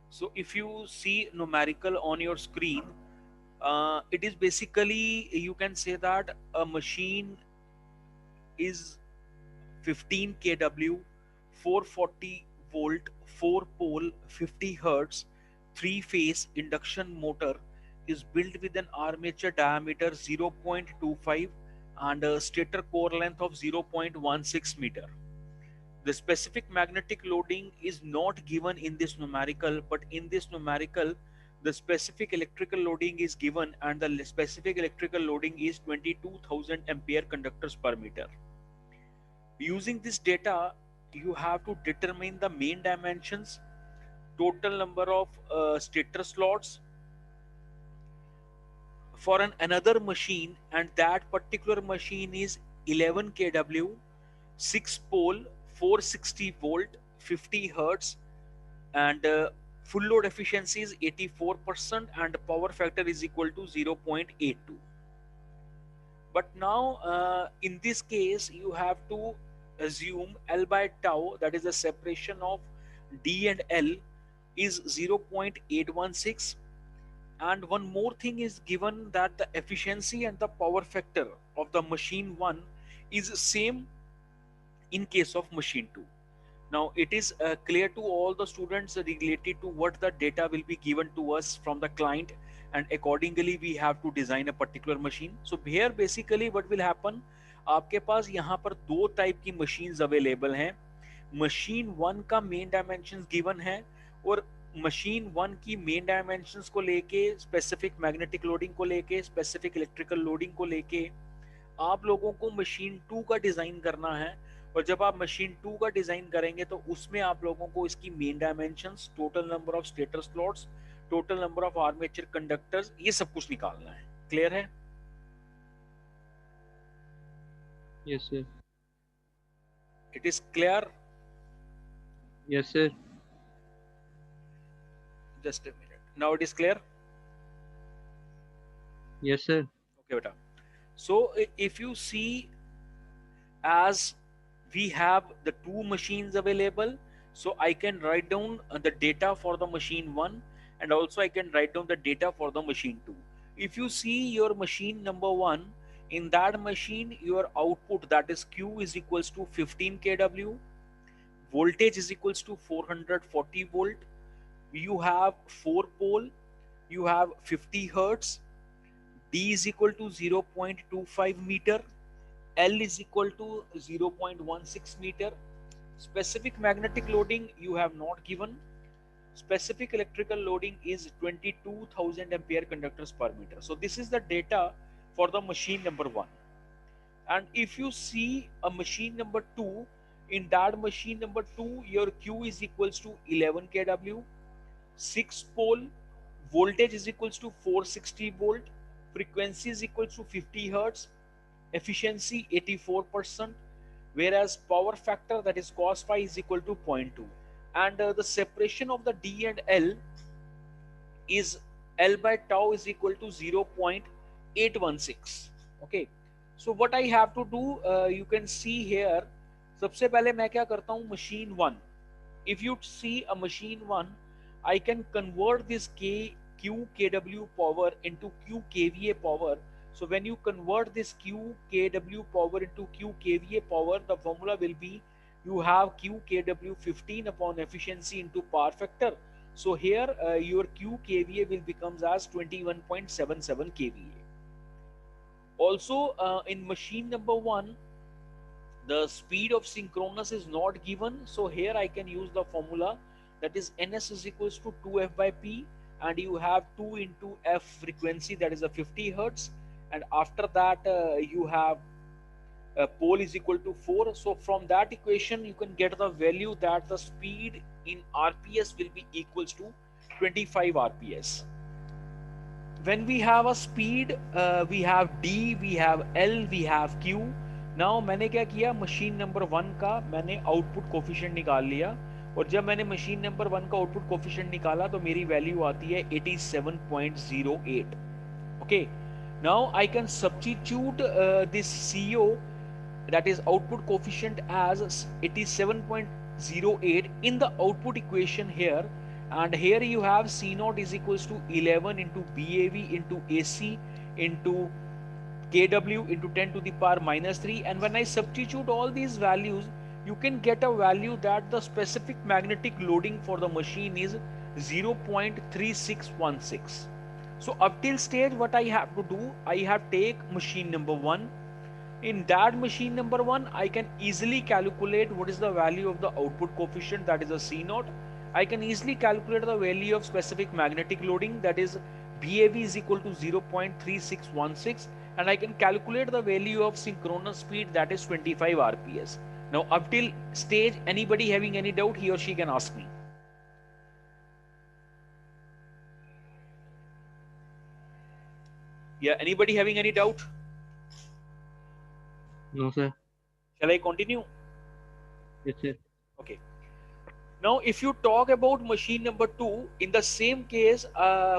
So if you see numerical on your screen, it is basically, you can say that a machine is 15 kW, 440 volt, 4 pole, 50 hertz, 3 phase induction motor, is built with an armature diameter 0.25 and a stator core length of 0.16 meter. The specific magnetic loading is not given in this numerical, but in this numerical, the specific electrical loading is given, and the specific electrical loading is 22,000 ampere conductors per meter. Using this data, you have to determine the main dimensions, total number of stator slots for another machine, and that particular machine is 11 kW, 6 pole, 460 volt, 50 hertz, and full load efficiency is 84% and power factor is equal to 0.82. But now in this case you have to assume L by tau, that is the separation of D and L, is 0.816. And one more thing is given, that the efficiency and the power factor of the machine 1 is same in case of machine 2. Now it is clear to all the students related to what the data will be given to us from the client, and accordingly we have to design a particular machine. So here basically what will happen, आपके पास यहाँ पर दो type की machines available हैं. Machine 1 का main dimensions given है, और machine 1 की मेन डायमेंशंस को लेके, स्पेसिफिक मैग्नेटिक लोडिंग को लेके, स्पेसिफिक इलेक्ट्रिकल लोडिंग को लेके आप लोगों को मशीन 2 का डिजाइन करना है. और जब आप मशीन 2 का डिजाइन करेंगे तो उसमें आप लोगों को इसकी main dimensions, total number of stator slots, total number of armature conductors, ये सब कुछ निकालना है. क्लियर है? Yes, sir. It is clear? Yes, sir. Just a minute. Now it is clear? Yes, sir. Okay बेटा. So if you see, as we have the two machines available, so I can write down the data for the machine 1, and also I can write down the data for the machine 2. If you see your machine number 1, in that machine your output, that is Q, is equals to 15 kW, voltage is equals to 440 volt, you have 4 pole, you have 50 hertz, D is equal to 0.25 meter, L is equal to 0.16 meter. Specific magnetic loading you have not given. Specific electrical loading is 22,000 ampere conductors per meter. So this is the data for the machine number 1. And if you see a machine number 2, in that machine number 2, your Q is equals to 11 kW, 6 pole, voltage is equals to 460 volt, frequency is equals to 50 hertz, efficiency 84%, whereas power factor, that is cos phi, is equal to 0.2. And the separation of the D and L is L by tau is equal to 0.816. Okay, so what I have to do, you can see here. सबसे पहले मैं क्या करता हूँ, machine 1. If you see a machine 1, I can convert this Q kW power into Q kVA power. So when you convert this Q kW power into Q kVA power, the formula will be, you have Q kW 15 upon efficiency into power factor. So here your Q kVA will becomes as 21.77 kVA. Also in machine number 1, the speed of synchronous is not given. So here I can use the formula, that is Ns is equals to 2f by p, and you have 2 into f frequency, that is a 50 hertz, and after that you have pole is equal to 4. So from that equation you can get the value that the speed in rps will be equals to 25 rps. When we have a speed, we have d, we have l, we have q. Now मैंने क्या किया, machine number 1 का मैंने output coefficient निकाल लिया, और जब मैंने मशीन नंबर 1 का आउटपुट कोफिशिएंट निकाला तो मेरी वैल्यू आती है 87.08. Okay, now I can substitute this CO, that is output coefficient, as 87.08 in the output equation here, and here you have C naught is equals to 11 into BAV into AC into kW into 10 to the power minus 3, and when I substitute all these values, you can get a value that the specific magnetic loading for the machine is 0.3616. So up till stage what I have to do, I have take machine number 1. In that machine number 1, I can easily calculate what is the value of the output coefficient, that is a C naught. I can easily calculate the value of specific magnetic loading, that is BAV is equal to 0.3616, and I can calculate the value of synchronous speed, that is 25 RPS. Now up till stage, anybody having any doubt, he or she can ask me. Yeah, anybody having any doubt? No, sir. Shall I continue? Yes, sir. Okay. Now, if you talk about machine number 2, in the same case,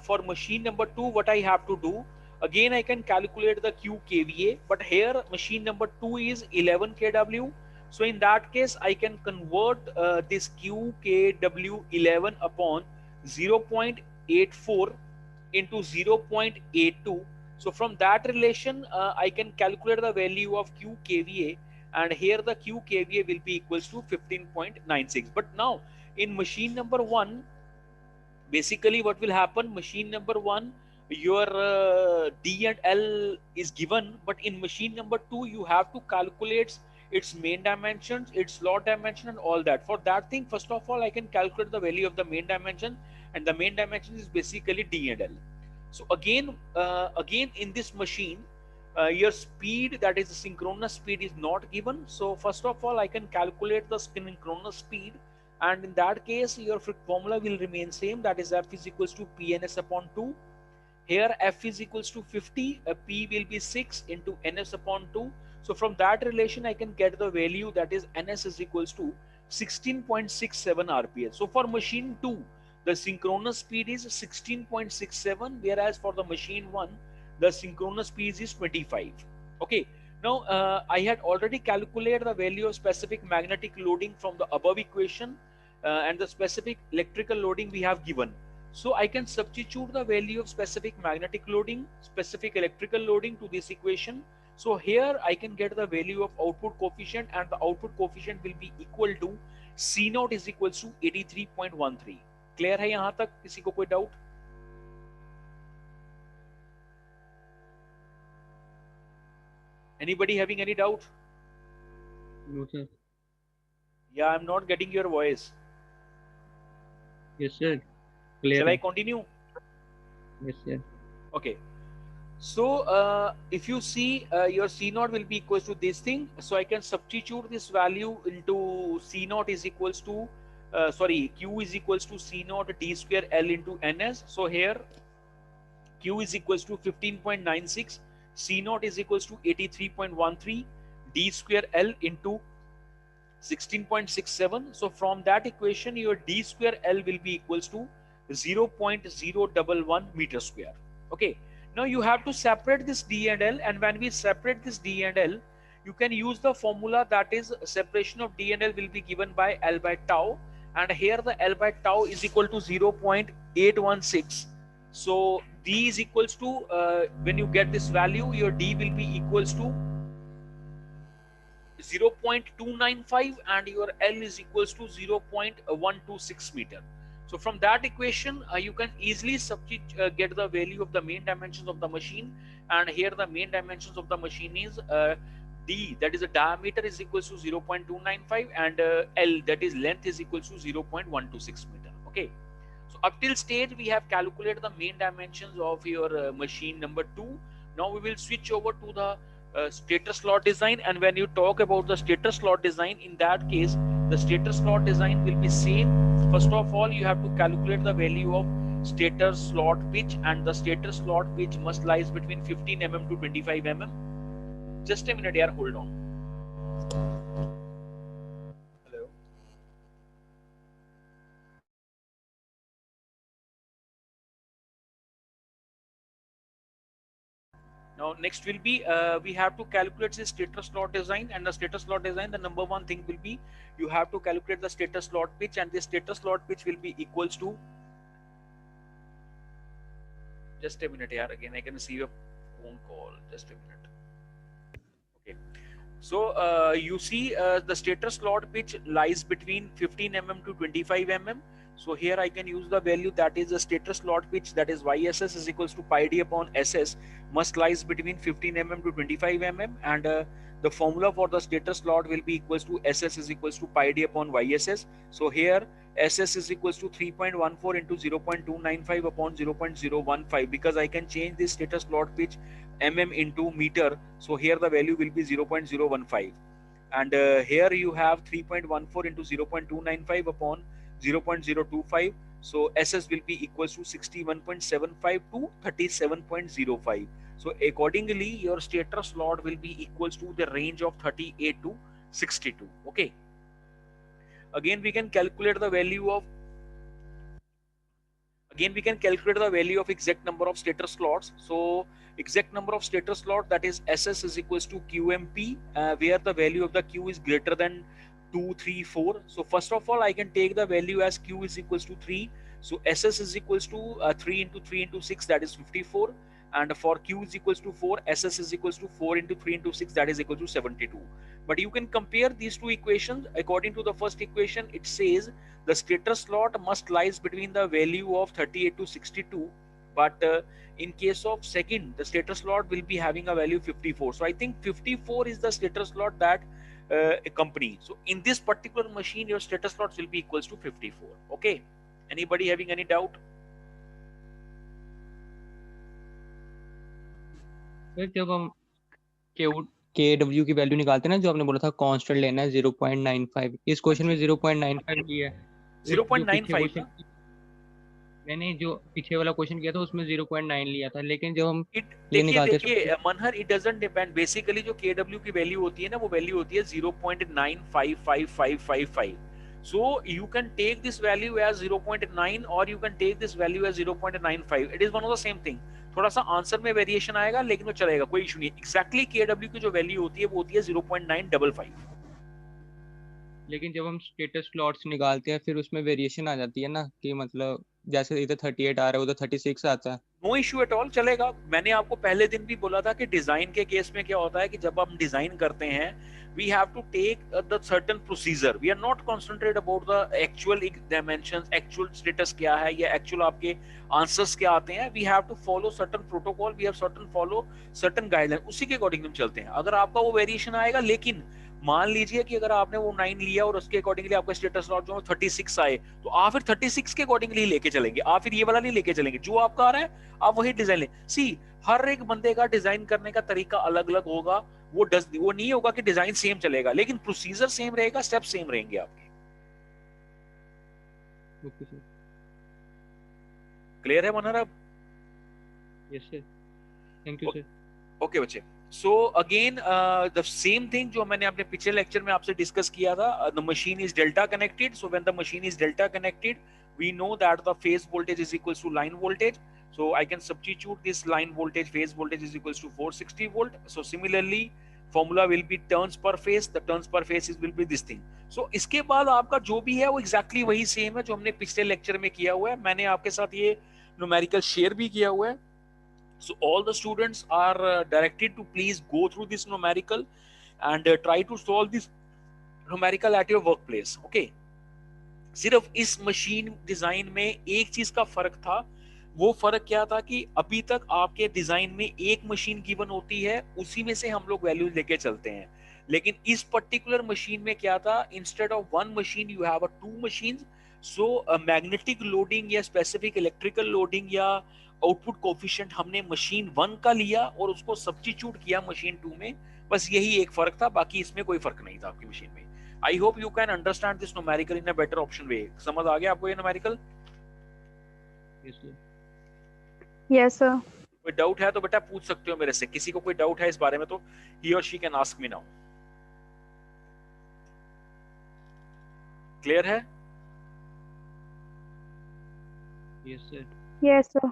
for machine number 2, what I have to do, again, I can calculate the Q kVA, but here machine number 2 is 11 kW. So in that case, I can convert this Q kW 11 upon 0.84 into 0.82. So from that relation, I can calculate the value of Q kVA, and here the Q kVA will be equals to 15.96. But now in machine number 1, basically what will happen, machine number 1, your D and L is given, but in machine number 2 you have to calculate its main dimensions, its slot dimension, and all that. For that thing, first of all, I can calculate the value of the main dimension, and the main dimension is basically D and L. So again in this machine, your speed, that is the synchronous speed, is not given. So first of all, I can calculate the synchronous speed, and in that case your formula will remain same, that is F is equals to PNS upon 2. Here F is equals to 50, P will be 6 into NS upon 2. So from that relation I can get the value, that is NS is equals to 16.67 RPS. So for machine 2, the synchronous speed is 16.67, whereas for the machine 1, the synchronous speed is 25. Okay. Now I had already calculated the value of specific magnetic loading from the above equation, and the specific electrical loading we have given. So I can substitute the value of specific magnetic loading, specific electrical loading to this equation. So here I can get the value of output coefficient, and the output coefficient will be equal to C naught is equals to 83.13. Clear है यहां तक? किसी को कोई doubt? Anybody having any doubt? No, sir. Yeah, I'm not getting your voice. Yes, sir. Clear. Shall I continue? Yes, sir. Okay. So if you see, your C naught will be equals to this thing. So I can substitute this value into C naught is equals to Q is equals to C naught D square L into NS. So here Q is equals to 15.96, C naught is equals to 83.13, D square L into 16.67. So from that equation, your D square L will be equals to 0.011 meter square. Okay. Now you have to separate this D and L, and when we separate this D and L, you can use the formula, that is separation of D and L will be given by L by tau, and here the L by tau is equal to 0.816. So D is equals to, when you get this value, your D will be equals to 0.295 and your L is equals to 0.126 meter. So from that equation, you can easily get the value of the main dimensions of the machine, and here the main dimensions of the machine is D, that is the diameter, is equals to 0.295, and L, that is length, is equals to 0.126 meter. Okay. So up till stage we have calculated the main dimensions of your machine number 2. Now we will switch over to the stator slot design, and when you talk about the stator slot design, in that case the stator slot design will be same. First of all, you have to calculate the value of stator slot pitch, and the stator slot pitch must lies between 15 mm to 25 mm. Just a minute here, hold on. Hello. Now next will be, we have to calculate the stator slot design, and the stator slot design, the number one thing will be, you have to calculate the stator slot pitch, and the stator slot pitch will be equals to just a minute here. Again, I can receive a phone call. Just a minute. Okay. So you see the stator slot pitch lies between 15 mm to 25 mm. So here I can use the value that is the stator slot pitch, that is YSS is equals to pi d upon SS, must lies between 15 mm to 25 mm, and the formula for the stator slot will be equals to SS is equals to pi d upon YSS. So here SS is equals to 3.14 into 0.295 upon 0.015, because I can change this stator slot pitch mm into meter. So here the value will be 0.015, and here you have 3.14 into 0.295 upon 0.025. So SS will be equals to 61.75 to 37.05. So accordingly your stator slot will be equals to the range of 38 to 62. Okay, again we can calculate the value of exact number of stator slots. So exact number of stator slot, that is SS is equals to QMP, where the value of the Q is greater than 2, 3, 4. So first of all I can take the value as Q is equals to 3. So SS is equals to 3 into 3 into 6, that is 54. And for Q is equals to 4, SS is equals to 4 into 3 into 6, that is equal to 72. But you can compare these two equations. According to the first equation, it says the stator slot must lies between the value of 38 to 62, but in case of second, the stator slot will be having a value 54. So I think 54 is the stator slot that accompany. So in this particular machine, your stator slots will be equals to 54. Okay, anybody having any doubt? Sir जब हम के W की value निकालते हैं ना, जो आपने बोला था कांस्टेंट लेना है 0.95, इस क्वेश्चन में 0.95 लिया है। उस जो पीछे 0.95 क्वेश्चन मैंने जो पीछे वाला क्वेश्चन किया था उसमें 0.9 लिया था, लेकिन जब हम ये देखिए निकालते देखिए Manhar, it doesn't depend. Basically जो KW की वैल्यू होती है ना, वो वैल्यू होती है 0.955555। So you can take this value as 0.9 और you can take this value as 0.95। It is one of the same thing. थोड़ा सा आंसर में वेरिएशन आएगा लेकिन वो चलेगा, कोई इशू नहीं। एक्जैक्टली KW की जो वैल्यू होती है वो होती है 0.955। लेकिन जब हम स्टेटस स्लॉट्स निकालते हैं फिर उसमें वेरिएशन आ जाती है ना, कि मतलब जैसे इधर 38 आ रहा है उधर 36 आता है। नो इश्यू एट ऑल, चलेगा। मैंने आपको पहले दिन भी बोला था कि डिजाइन के केस में क्या होता है कि जब हम डिजाइन करते हैं, we have to take the certain procedure. We are not concentrate about the actual dimensions, actual status क्या है या एक्चुअल आपके आंसर्स क्या आते हैं। We have to follow certain protocol, we have certain follow certain guideline, उसी के according हम चलते हैं। अगर आपका वो वेरिएशन आएगा, लेकिन मान लीजिए कि अगर आपने वो 9 लिया और उसके अकॉर्डिंगली आपका स्टेटस स्लॉट जो 36 आए, तो आप फिर 36 के अकॉर्डिंगली लेके चलेंगे। आप फिर ये वाला नहीं लेके चलेंगे, जो आपका आ रहा है आप वही डिजाइन ले। सी, हर एक बंदे का डिजाइन करने का तरीका अलग अलग होगा। वो नहीं होगा कि डिजाइन सेम चलेगा, लेकिन प्रोसीजर सेम रहेगा, स्टेप सेम रहेंगे आपके। Okay sir. क्लियर है मनहर? अब yes sir, thank you sir. Okay बच्चे, so again the same thing जो मैंने अपने पिछले लेक्चर में आपसे डिस्कस किया था। The machine is delta connected. So when the machine is delta connected, we know that the phase voltage is equals to line voltage. So I can substitute this line voltage, phase voltage is equals to 460 volt. So similarly formula will be turns per phase, the turns per phase will be this thing. So इसके बाद आपका जो भी है वो exactly वही same है जो हमने पिछले लेक्चर में किया हुआ है। मैंने आपके साथ ये न्यूमेरिकल शेयर भी किया हुआ है। So all the students are directed to please go through this numerical and try to solve this numerical at your workplace. Okay, सिर्फ इस मशीन डिजाइन में एक चीज का फर्क था। वो फर्क क्या था कि अभी तक आपके डिजाइन में एक मशीन गिवन होती है, उसी में से हम लोग वैल्यूज लेके चलते हैं। लेकिन इस पर्टिकुलर मशीन में क्या था, instead of one machine you have two machine. So magnetic loading या स्पेसिफिक इलेक्ट्रिकल लोडिंग या आउटपुट कोफिशिएंट हमने मशीन 1 का लिया और उसको सब्स्टिट्यूट किया मशीन 2 में। बस यही एक फर्क था, बाकी इसमें कोई फर्क नहीं था आपकी मशीन में। I hope you can understand this numerical in a better option way. समझ आ गया आपको ये numerical? Yes sir. Yes, sir. कोई डाउट है तो बेटा पूछ सकते हो मेरे से। किसी को कोई डाउट है इस बारे में तो he or she can ask me now. Clear है? Yes sir. Yes, sir.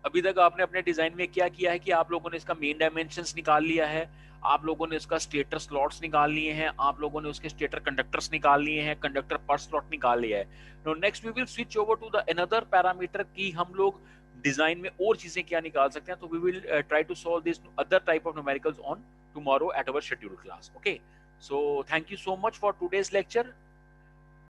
अभी तक आपने अपने डिजाइन में क्या किया है कि आप लोगों ने इसका मेन डायमेंशंस निकाल लिया है, आप लोगों ने इसका स्टेटर स्लॉट्स निकाल लिए हैं, आप लोगों ने उसके स्टेटर कंडक्टर्स निकाल लिए हैं, कंडक्टर पर स्लॉट निकाल लिया है. Now next we will switch over to the another parameter कि हम लोग डिजाइन में और चीजें क्या निकाल सकते हैं. तो we will try to solve this other type of numericals on tomorrow at our scheduled class. Okay, so thank you so much for today's lecture.